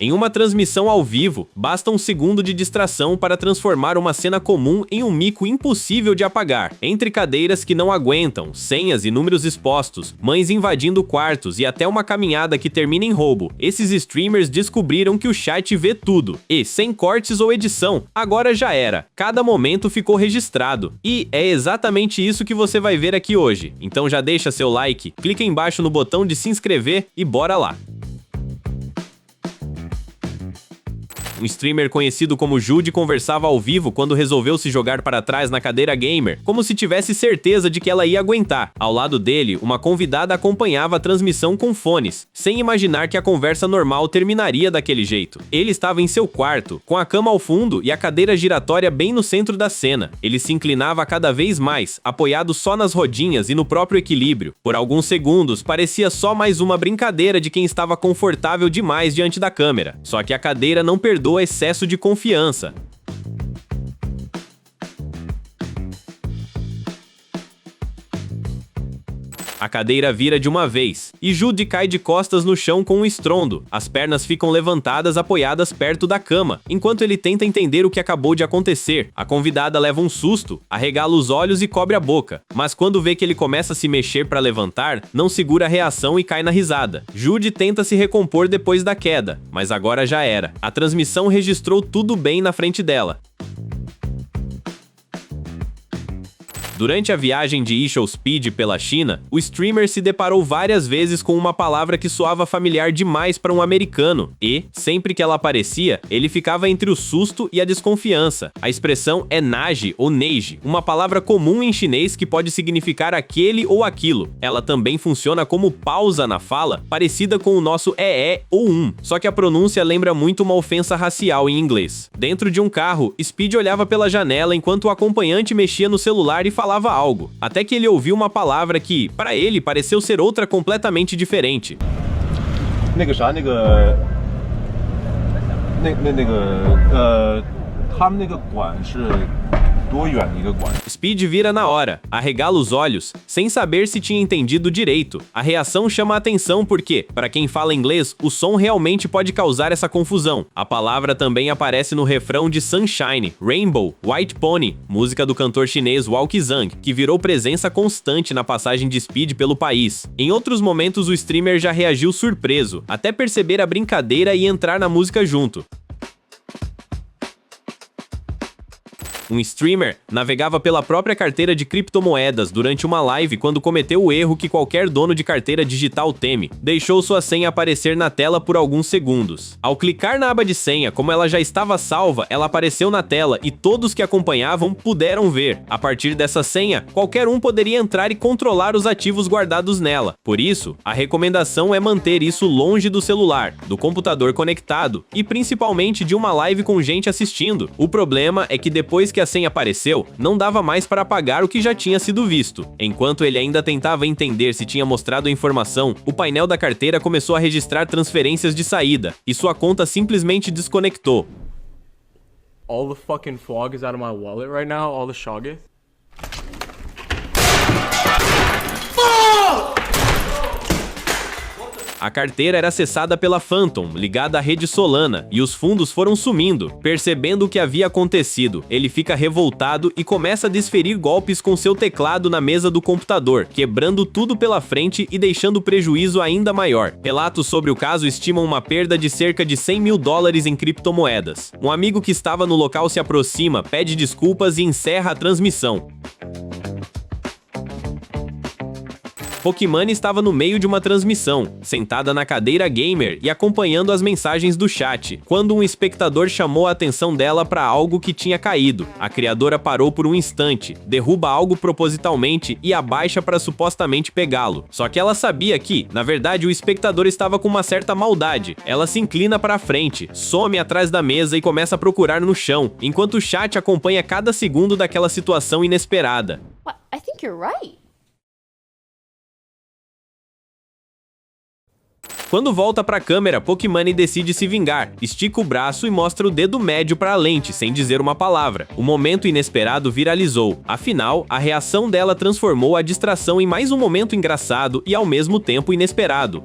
Em uma transmissão ao vivo, basta um segundo de distração para transformar uma cena comum em um mico impossível de apagar. Entre cadeiras que não aguentam, senhas e números expostos, mães invadindo quartos e até uma caminhada que termina em roubo, esses streamers descobriram que o chat vê tudo. E, sem cortes ou edição, agora já era. Cada momento ficou registrado. E é exatamente isso que você vai ver aqui hoje. Então já deixa seu like, clica embaixo no botão de se inscrever e bora lá! Um streamer conhecido como Jude conversava ao vivo quando resolveu se jogar para trás na cadeira gamer, como se tivesse certeza de que ela ia aguentar. Ao lado dele, uma convidada acompanhava a transmissão com fones, sem imaginar que a conversa normal terminaria daquele jeito. Ele estava em seu quarto, com a cama ao fundo e a cadeira giratória bem no centro da cena. Ele se inclinava cada vez mais, apoiado só nas rodinhas e no próprio equilíbrio. Por alguns segundos, parecia só mais uma brincadeira de quem estava confortável demais diante da câmera. Só que a cadeira não perdoa excesso de confiança. A cadeira vira de uma vez, e Jude cai de costas no chão com um estrondo. As pernas ficam levantadas apoiadas perto da cama, enquanto ele tenta entender o que acabou de acontecer. A convidada leva um susto, arregala os olhos e cobre a boca, mas quando vê que ele começa a se mexer para levantar, não segura a reação e cai na risada. Jude tenta se recompor depois da queda, mas agora já era. A transmissão registrou tudo bem na frente dela. Durante a viagem de Yishou Speed pela China, o streamer se deparou várias vezes com uma palavra que soava familiar demais para um americano e, sempre que ela aparecia, ele ficava entre o susto e a desconfiança. A expressão é Naji ou Neiji, uma palavra comum em chinês que pode significar aquele ou aquilo. Ela também funciona como pausa na fala, parecida com o nosso ou só que a pronúncia lembra muito uma ofensa racial em inglês. Dentro de um carro, Speed olhava pela janela enquanto o acompanhante mexia no celular e falava algo, até que ele ouviu uma palavra que, para ele, pareceu ser outra completamente diferente. Speed vira na hora, arregala os olhos, sem saber se tinha entendido direito. A reação chama a atenção porque, para quem fala inglês, o som realmente pode causar essa confusão. A palavra também aparece no refrão de Sunshine, Rainbow, White Pony, música do cantor chinês Walk Zhang, que virou presença constante na passagem de Speed pelo país. Em outros momentos, o streamer já reagiu surpreso, até perceber a brincadeira e entrar na música junto. Um streamer navegava pela própria carteira de criptomoedas durante uma live quando cometeu o erro que qualquer dono de carteira digital teme. Deixou sua senha aparecer na tela por alguns segundos. Ao clicar na aba de senha, como ela já estava salva, ela apareceu na tela e todos que acompanhavam puderam ver. A partir dessa senha, qualquer um poderia entrar e controlar os ativos guardados nela. Por isso, a recomendação é manter isso longe do celular, do computador conectado e principalmente de uma live com gente assistindo. O problema é que depois que a senha apareceu, não dava mais para apagar o que já tinha sido visto. Enquanto ele ainda tentava entender se tinha mostrado a informação, o painel da carteira começou a registrar transferências de saída, e sua conta simplesmente desconectou. All the fucking fog is out of my wallet right now, all the shoggoth. A carteira era acessada pela Phantom, ligada à rede Solana, e os fundos foram sumindo. Percebendo o que havia acontecido, ele fica revoltado e começa a desferir golpes com seu teclado na mesa do computador, quebrando tudo pela frente e deixando o prejuízo ainda maior. Relatos sobre o caso estimam uma perda de cerca de $100 mil em criptomoedas. Um amigo que estava no local se aproxima, pede desculpas e encerra a transmissão. Pokimane estava no meio de uma transmissão, sentada na cadeira gamer e acompanhando as mensagens do chat, quando um espectador chamou a atenção dela para algo que tinha caído. A criadora parou por um instante, derruba algo propositalmente e abaixa para supostamente pegá-lo. Só que ela sabia que, na verdade, o espectador estava com uma certa maldade. Ela se inclina para frente, some atrás da mesa e começa a procurar no chão, enquanto o chat acompanha cada segundo daquela situação inesperada. I think you're right. Quando volta pra câmera, Pokimane decide se vingar, estica o braço e mostra o dedo médio para a lente, sem dizer uma palavra. O momento inesperado viralizou. Afinal, a reação dela transformou a distração em mais um momento engraçado e ao mesmo tempo inesperado.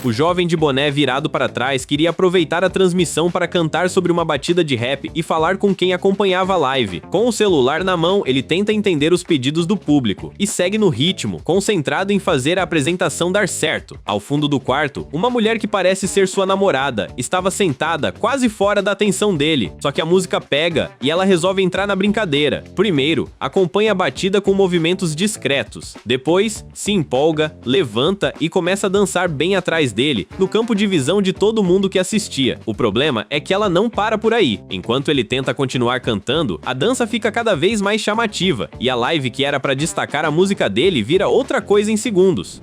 O jovem de boné virado para trás queria aproveitar a transmissão para cantar sobre uma batida de rap e falar com quem acompanhava a live. Com o celular na mão, ele tenta entender os pedidos do público e segue no ritmo, concentrado em fazer a apresentação dar certo. Ao fundo do quarto, uma mulher que parece ser sua namorada estava sentada quase fora da atenção dele, só que a música pega e ela resolve entrar na brincadeira. Primeiro, acompanha a batida com movimentos discretos. Depois, se empolga, levanta e começa a dançar bem atrás dele, no campo de visão de todo mundo que assistia. O problema é que ela não para por aí. Enquanto ele tenta continuar cantando, a dança fica cada vez mais chamativa, e a live que era para destacar a música dele vira outra coisa em segundos.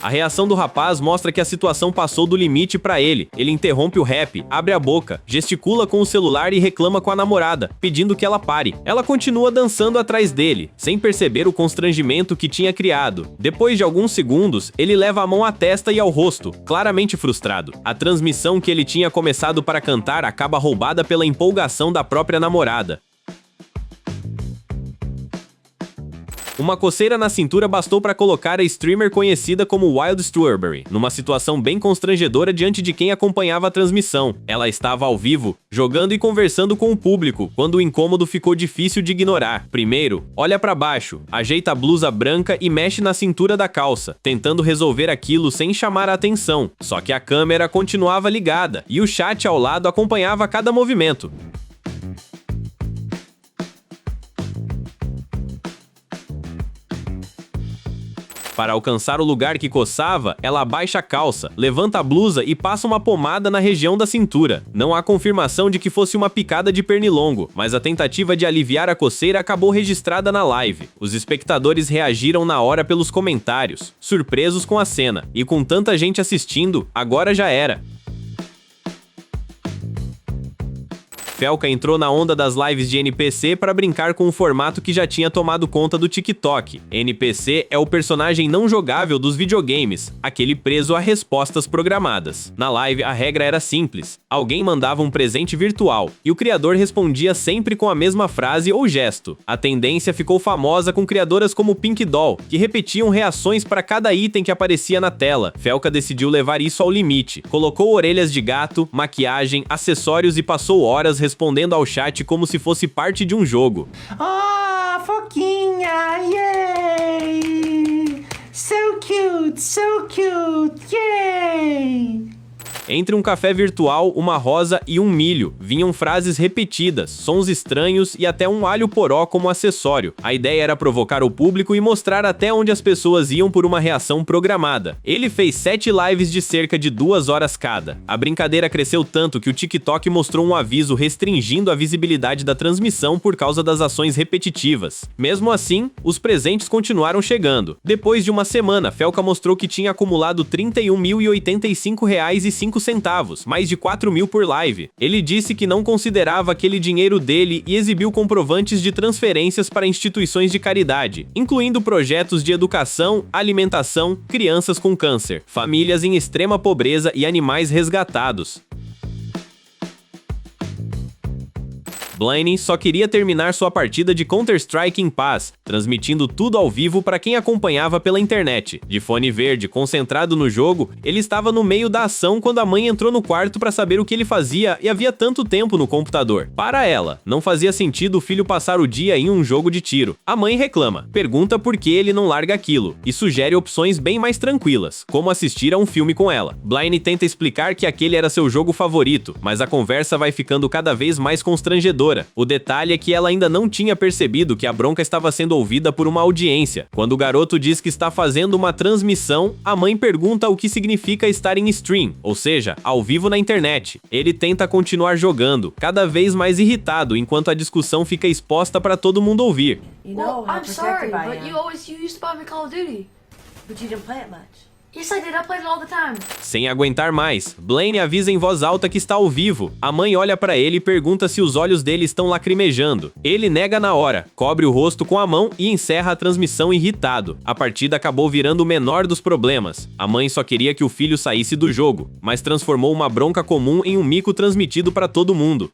A reação do rapaz mostra que a situação passou do limite pra ele. Ele interrompe o rap, abre a boca, gesticula com o celular e reclama com a namorada, pedindo que ela pare. Ela continua dançando atrás dele, sem perceber o constrangimento que tinha criado. Depois de alguns segundos, ele leva a mão à testa e ao rosto, claramente frustrado. A transmissão que ele tinha começado para cantar acaba roubada pela empolgação da própria namorada. Uma coceira na cintura bastou para colocar a streamer conhecida como Wild Strawberry numa situação bem constrangedora diante de quem acompanhava a transmissão. Ela estava ao vivo, jogando e conversando com o público, quando o incômodo ficou difícil de ignorar. Primeiro, olha para baixo, ajeita a blusa branca e mexe na cintura da calça, tentando resolver aquilo sem chamar a atenção. Só que a câmera continuava ligada e o chat ao lado acompanhava cada movimento. Para alcançar o lugar que coçava, ela abaixa a calça, levanta a blusa e passa uma pomada na região da cintura. Não há confirmação de que fosse uma picada de pernilongo, mas a tentativa de aliviar a coceira acabou registrada na live. Os espectadores reagiram na hora pelos comentários, surpresos com a cena. E com tanta gente assistindo, agora já era. Felca entrou na onda das lives de NPC para brincar com um formato que já tinha tomado conta do TikTok. NPC é o personagem não jogável dos videogames, aquele preso a respostas programadas. Na live, a regra era simples. Alguém mandava um presente virtual, e o criador respondia sempre com a mesma frase ou gesto. A tendência ficou famosa com criadoras como Pink Doll, que repetiam reações para cada item que aparecia na tela. Felca decidiu levar isso ao limite. Colocou orelhas de gato, maquiagem, acessórios e passou horas respondendo ao chat como se fosse parte de um jogo. Oh, foquinha! Yay! So cute! Yay! Entre um café virtual, uma rosa e um milho, vinham frases repetidas, sons estranhos e até um alho poró como acessório. A ideia era provocar o público e mostrar até onde as pessoas iam por uma reação programada. Ele fez 7 lives de cerca de 2 horas cada. A brincadeira cresceu tanto que o TikTok mostrou um aviso restringindo a visibilidade da transmissão por causa das ações repetitivas. Mesmo assim, os presentes continuaram chegando. Depois de uma semana, Felca mostrou que tinha acumulado R$ 31.085,05, mais de 4 mil por live. Ele disse que não considerava aquele dinheiro dele e exibiu comprovantes de transferências para instituições de caridade, incluindo projetos de educação, alimentação, crianças com câncer, famílias em extrema pobreza e animais resgatados. Blaine só queria terminar sua partida de Counter-Strike em paz, transmitindo tudo ao vivo para quem acompanhava pela internet. De fone verde, concentrado no jogo, ele estava no meio da ação quando a mãe entrou no quarto para saber o que ele fazia e havia tanto tempo no computador. Para ela, não fazia sentido o filho passar o dia em um jogo de tiro. A mãe reclama, pergunta por que ele não larga aquilo e sugere opções bem mais tranquilas, como assistir a um filme com ela. Blaine tenta explicar que aquele era seu jogo favorito, mas a conversa vai ficando cada vez mais constrangedora. O detalhe é que ela ainda não tinha percebido que a bronca estava sendo ouvida por uma audiência. Quando o garoto diz que está fazendo uma transmissão, a mãe pergunta o que significa estar em stream, ou seja, ao vivo na internet. Ele tenta continuar jogando, cada vez mais irritado, enquanto a discussão fica exposta para todo mundo ouvir. You know Well, how I'm sorry, protective I but am. you used to buy me Call of Duty. But you didn't play it much. Yes, I did. I played it all the time. Sem aguentar mais, Blaine avisa em voz alta que está ao vivo. A mãe olha para ele e pergunta se os olhos dele estão lacrimejando. Ele nega na hora, cobre o rosto com a mão e encerra a transmissão irritado. A partida acabou virando o menor dos problemas. A mãe só queria que o filho saísse do jogo, mas transformou uma bronca comum em um mico transmitido para todo mundo.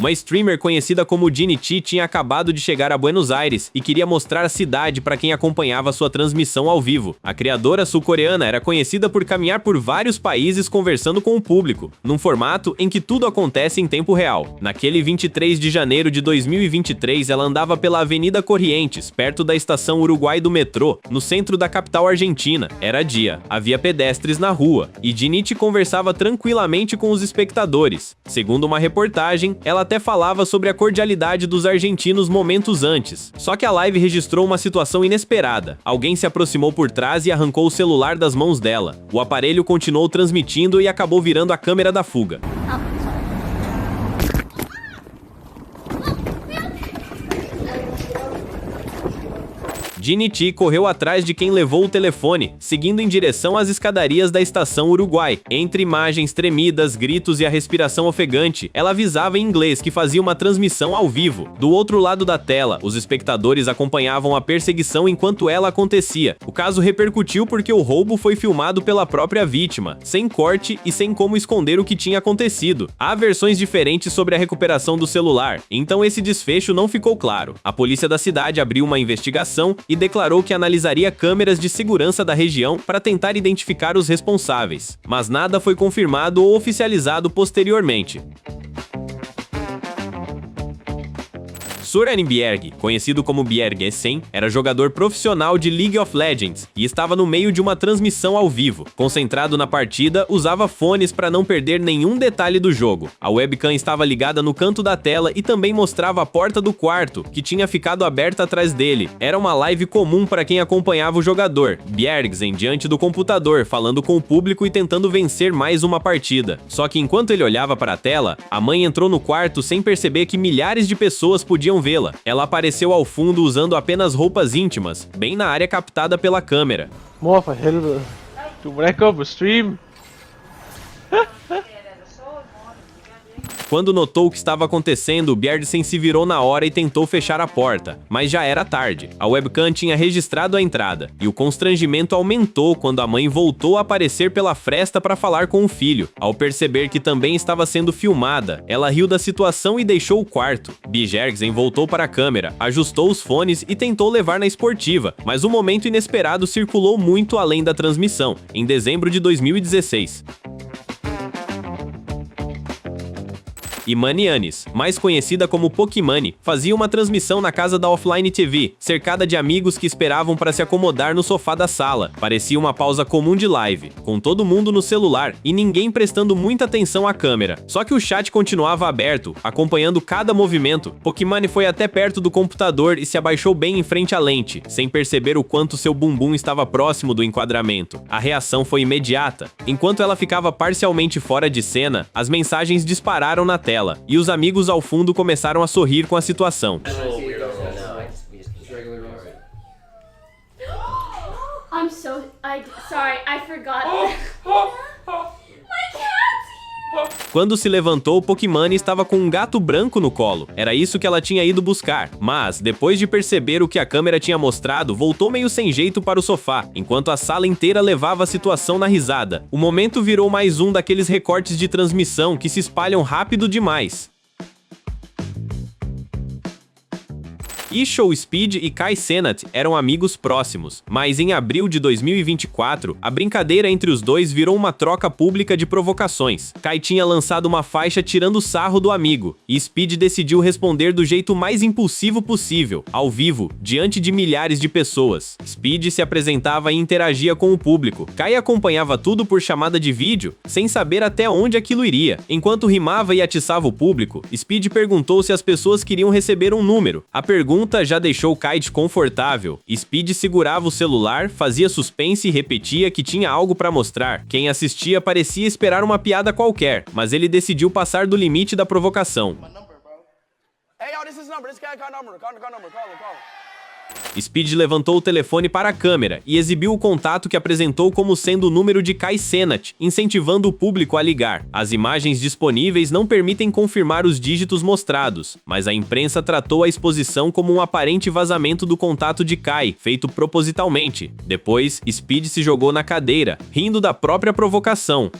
Uma streamer conhecida como Jinity tinha acabado de chegar a Buenos Aires e queria mostrar a cidade para quem acompanhava sua transmissão ao vivo. A criadora sul-coreana era conhecida por caminhar por vários países conversando com o público, num formato em que tudo acontece em tempo real. Naquele 23 de janeiro de 2023, ela andava pela Avenida Corrientes, perto da estação Uruguai do metrô, no centro da capital argentina. Era dia, havia pedestres na rua, e Jinity conversava tranquilamente com os espectadores. Segundo uma reportagem, ela até falava sobre a cordialidade dos argentinos momentos antes. Só que a live registrou uma situação inesperada. Alguém se aproximou por trás e arrancou o celular das mãos dela. O aparelho continuou transmitindo e acabou virando a câmera da fuga. Jinity correu atrás de quem levou o telefone, seguindo em direção às escadarias da estação Uruguai. Entre imagens tremidas, gritos e a respiração ofegante, ela avisava em inglês que fazia uma transmissão ao vivo. Do outro lado da tela, os espectadores acompanhavam a perseguição enquanto ela acontecia. O caso repercutiu porque o roubo foi filmado pela própria vítima, sem corte e sem como esconder o que tinha acontecido. Há versões diferentes sobre a recuperação do celular, então esse desfecho não ficou claro. A polícia da cidade abriu uma investigação e declarou que analisaria câmeras de segurança da região para tentar identificar os responsáveis, mas nada foi confirmado ou oficializado posteriormente. Søren Bjerg, conhecido como Bjerg100, era jogador profissional de League of Legends e estava no meio de uma transmissão ao vivo. Concentrado na partida, usava fones para não perder nenhum detalhe do jogo. A webcam estava ligada no canto da tela e também mostrava a porta do quarto, que tinha ficado aberta atrás dele. Era uma live comum para quem acompanhava o jogador, Bjergsen, diante do computador, falando com o público e tentando vencer mais uma partida. Só que enquanto ele olhava para a tela, a mãe entrou no quarto sem perceber que milhares de pessoas podiam vê-la. Ela apareceu ao fundo usando apenas roupas íntimas, bem na área captada pela câmera. Mor for helvede. Du må da ikke gå på stream. Quando notou o que estava acontecendo, Bjergsen se virou na hora e tentou fechar a porta, mas já era tarde. A webcam tinha registrado a entrada, e o constrangimento aumentou quando a mãe voltou a aparecer pela fresta para falar com o filho. Ao perceber que também estava sendo filmada, ela riu da situação e deixou o quarto. Bjergsen voltou para a câmera, ajustou os fones e tentou levar na esportiva, mas um momento inesperado circulou muito além da transmissão, em dezembro de 2016. Imani Anis, mais conhecida como Pokimani, fazia uma transmissão na casa da Offline TV, cercada de amigos que esperavam para se acomodar no sofá da sala. Parecia uma pausa comum de live, com todo mundo no celular e ninguém prestando muita atenção à câmera. Só que o chat continuava aberto, acompanhando cada movimento. Pokimani foi até perto do computador e se abaixou bem em frente à lente, sem perceber o quanto seu bumbum estava próximo do enquadramento. A reação foi imediata. Enquanto ela ficava parcialmente fora de cena, as mensagens dispararam na tela, e os amigos ao fundo começaram a sorrir com a situação. I'm sorry, I forgot. My cat! Quando se levantou, Pokimani estava com um gato branco no colo. Era isso que ela tinha ido buscar, mas, depois de perceber o que a câmera tinha mostrado, voltou meio sem jeito para o sofá, enquanto a sala inteira levava a situação na risada. O momento virou mais um daqueles recortes de transmissão que se espalham rápido demais. Ishow Speed e Kai Cenat eram amigos próximos, mas em abril de 2024, a brincadeira entre os dois virou uma troca pública de provocações. Kai tinha lançado uma faixa tirando sarro do amigo, e Speed decidiu responder do jeito mais impulsivo possível, ao vivo, diante de milhares de pessoas. Speed se apresentava e interagia com o público. Kai acompanhava tudo por chamada de vídeo, sem saber até onde aquilo iria. Enquanto rimava e atiçava o público, Speed perguntou se as pessoas queriam receber um número. A pergunta já deixou Kai desconfortável. Speed segurava o celular, fazia suspense e repetia que tinha algo para mostrar. Quem assistia parecia esperar uma piada qualquer, mas ele decidiu passar do limite da provocação. Speed levantou o telefone para a câmera e exibiu o contato que apresentou como sendo o número de Kai Cenat, incentivando o público a ligar. As imagens disponíveis não permitem confirmar os dígitos mostrados, mas a imprensa tratou a exposição como um aparente vazamento do contato de Kai, feito propositalmente. Depois, Speed se jogou na cadeira, rindo da própria provocação.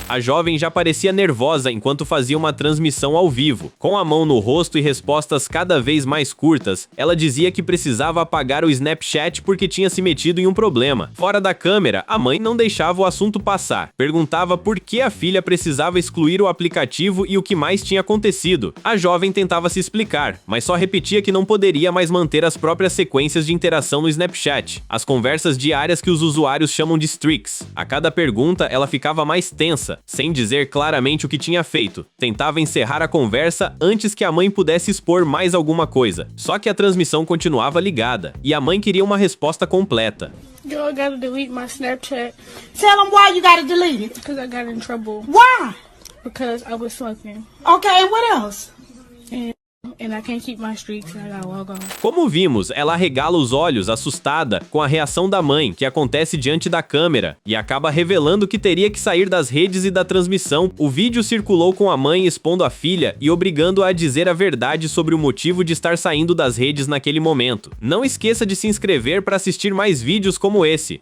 A jovem já parecia nervosa enquanto fazia uma transmissão ao vivo. Com a mão no rosto e respostas cada vez mais curtas, ela dizia que precisava apagar o Snapchat porque tinha se metido em um problema. Fora da câmera, a mãe não deixava o assunto passar. Perguntava por que a filha precisava excluir o aplicativo e o que mais tinha acontecido. A jovem tentava se explicar, mas só repetia que não poderia mais manter as próprias sequências de interação no Snapchat, as conversas diárias que os usuários chamam de streaks. A cada pergunta, ela ficava mais tensa, sem dizer claramente o que tinha feito. Tentava encerrar a conversa antes que a mãe pudesse expor mais alguma coisa. Só que a transmissão continuava ligada, e a mãe queria uma resposta completa. Girl, I gotta delete my Snapchat Tell them why you gotta delete it. because I got in trouble Why? because I was smoking. Okay, and what else? And I can't keep my streaks and I gotta log on. Como vimos, ela arregala os olhos, assustada, com a reação da mãe, que acontece diante da câmera, e acaba revelando que teria que sair das redes e da transmissão. O vídeo circulou com a mãe expondo a filha e obrigando-a a dizer a verdade sobre o motivo de estar saindo das redes naquele momento. Não esqueça de se inscrever para assistir mais vídeos como esse.